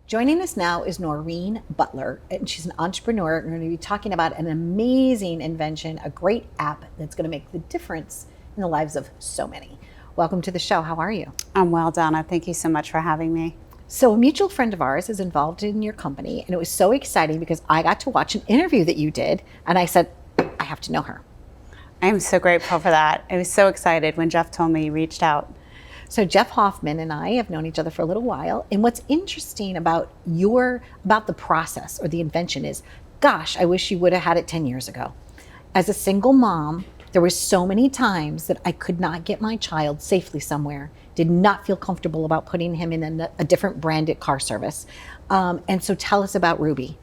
Joining us now is Noreen Butler, and she's an entrepreneur. We're going to be talking about an amazing invention, a great app that's going to make the difference in the lives of so many. Welcome to the show. How are you? I'm well, Donna. Thank you so much for having me. So a mutual friend of ours is involved in your company, and it was so exciting because I got to watch an interview that you did, and I said, I have to know her. I am so grateful for that. I was so excited when Jeff told me he reached out. So Jeff Hoffman and I have known each other for a little while, and what's interesting about the process or the invention is, gosh, I wish you would have had it 10 years ago. As a single mom, there were so many times that I could not get my child safely somewhere, did not feel comfortable about putting him in a different branded car service. And so tell us about Rubi.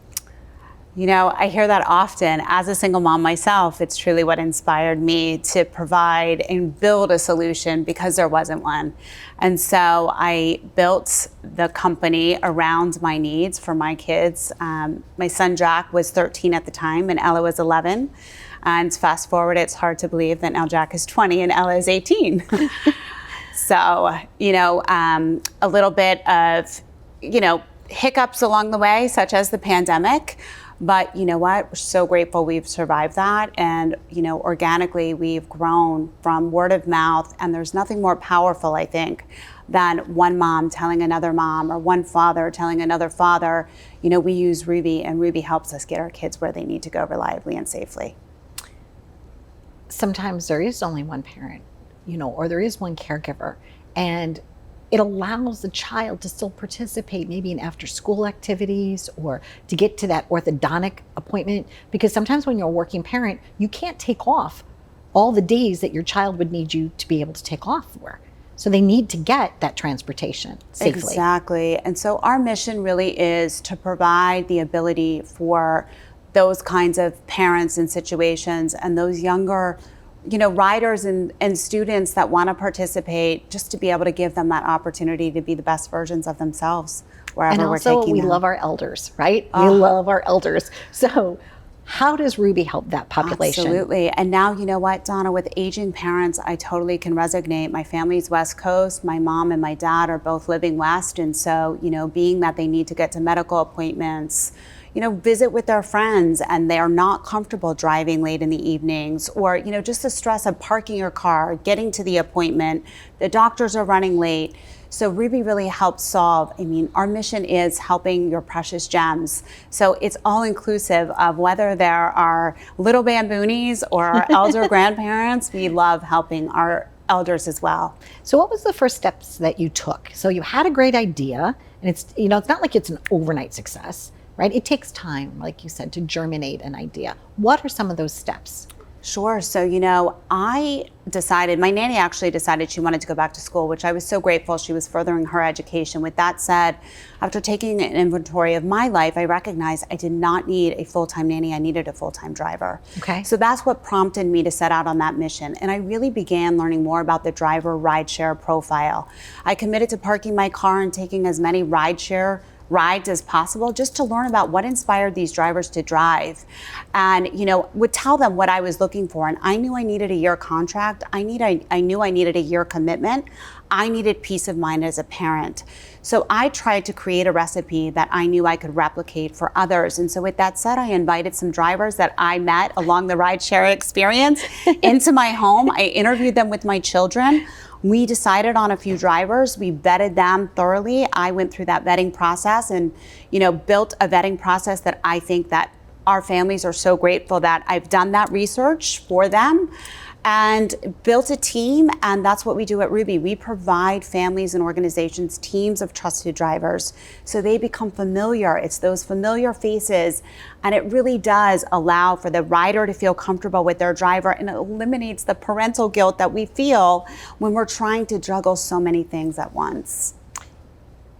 You know, I hear that often. As a single mom myself, it's truly what inspired me to provide and build a solution because there wasn't one. And so I built the company around my needs for my kids. My son Jack was 13 at the time and Ella was 11. And fast forward, it's hard to believe that now Jack is 20 and Ella is 18. So, a little bit of, hiccups along the way, such as the pandemic. But you know what? We're so grateful we've survived that. And, organically we've grown from word of mouth. And there's nothing more powerful, I think, than one mom telling another mom or one father telling another father, we use Rubi and Rubi helps us get our kids where they need to go reliably and safely. Sometimes there is only one parent, or there is one caregiver, and it allows the child to still participate maybe in after school activities or to get to that orthodontic appointment, because sometimes when you're a working parent, you can't take off all the days that your child would need you to be able to take off for. So they need to get that transportation safely. Exactly. And so our mission really is to provide the ability for those kinds of parents and situations and those younger riders and students that want to participate, just to be able to give them that opportunity to be the best versions of themselves wherever we're taking them. And also, we love our elders, right? We love our elders. So how does Rubi help that population? Absolutely. And now, you know what, Donna, with aging parents, I totally can resonate. My family's West Coast. My mom and my dad are both living West. And so, being that they need to get to medical appointments, visit with their friends and they're not comfortable driving late in the evenings, or, just the stress of parking your car, getting to the appointment, the doctors are running late. So Rubi really helps solve, our mission is helping your precious gems. So it's all inclusive of whether there are little bamboonies or our elder grandparents. We love helping our elders as well. So what was the first steps that you took? So you had a great idea, and it's, it's not like it's an overnight success, right? It takes time, like you said, to germinate an idea. What are some of those steps? Sure. So, my nanny actually decided she wanted to go back to school, which I was so grateful. She was furthering her education. With that said, after taking an inventory of my life, I recognized I did not need a full-time nanny. I needed a full-time driver. Okay. So that's what prompted me to set out on that mission. And I really began learning more about the driver rideshare profile. I committed to parking my car and taking as many rideshare rides as possible, just to learn about what inspired these drivers to drive, and would tell them what I was looking for. And I knew I needed a year contract. I knew I needed a year commitment. I needed peace of mind as a parent. So I tried to create a recipe that I knew I could replicate for others. And so with that said, I invited some drivers that I met along the rideshare experience into my home. I interviewed them with my children. We decided on a few drivers. We vetted them thoroughly. I went through that vetting process and, built a vetting process that I think that our families are so grateful that I've done that research for them and built a team. And that's what we do at Rubi. We provide families and organizations teams of trusted drivers so they become familiar. It's those familiar faces. And it really does allow for the rider to feel comfortable with their driver, and it eliminates the parental guilt that we feel when we're trying to juggle so many things at once.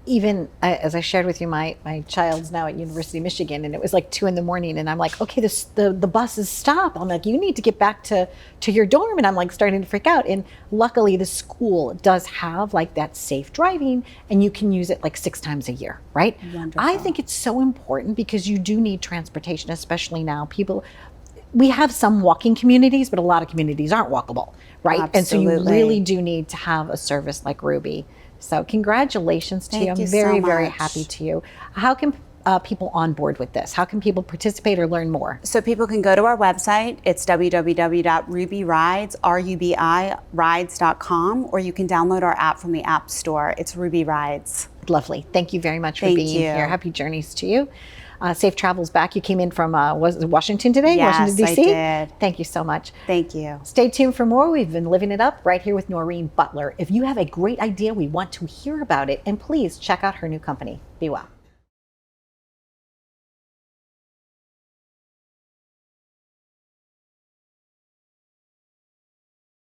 Even as I shared with you, my child's now at University of Michigan, and it was like 2 a.m, and I'm like, okay, the buses stop. I'm like, you need to get back to your dorm, and I'm like starting to freak out. And luckily, the school does have like that safe driving, and you can use it like 6 times a year, right? Wonderful. I think it's so important because you do need transportation, especially now. We have some walking communities, but a lot of communities aren't walkable, right? Absolutely. And so you really do need to have a service like Rubi. So congratulations to you. Thank I'm you very, so very much. happy to you. How can people on board with this? How can people participate or learn more? So people can go to our website. It's www.RubiRides, R-U-B-I, rides.com, or you can download our app from the App Store. It's Rubi Rides. Lovely. Thank you very much for Thank being you. here. Happy journeys to you. Safe travels back. You came in from was it Washington today? Yes, Washington, D.C.? I did. Thank you so much. Thank you. Stay tuned for more. We've been living it up right here with Noreen Butler. If you have a great idea, we want to hear about it. And please check out her new company. Be well.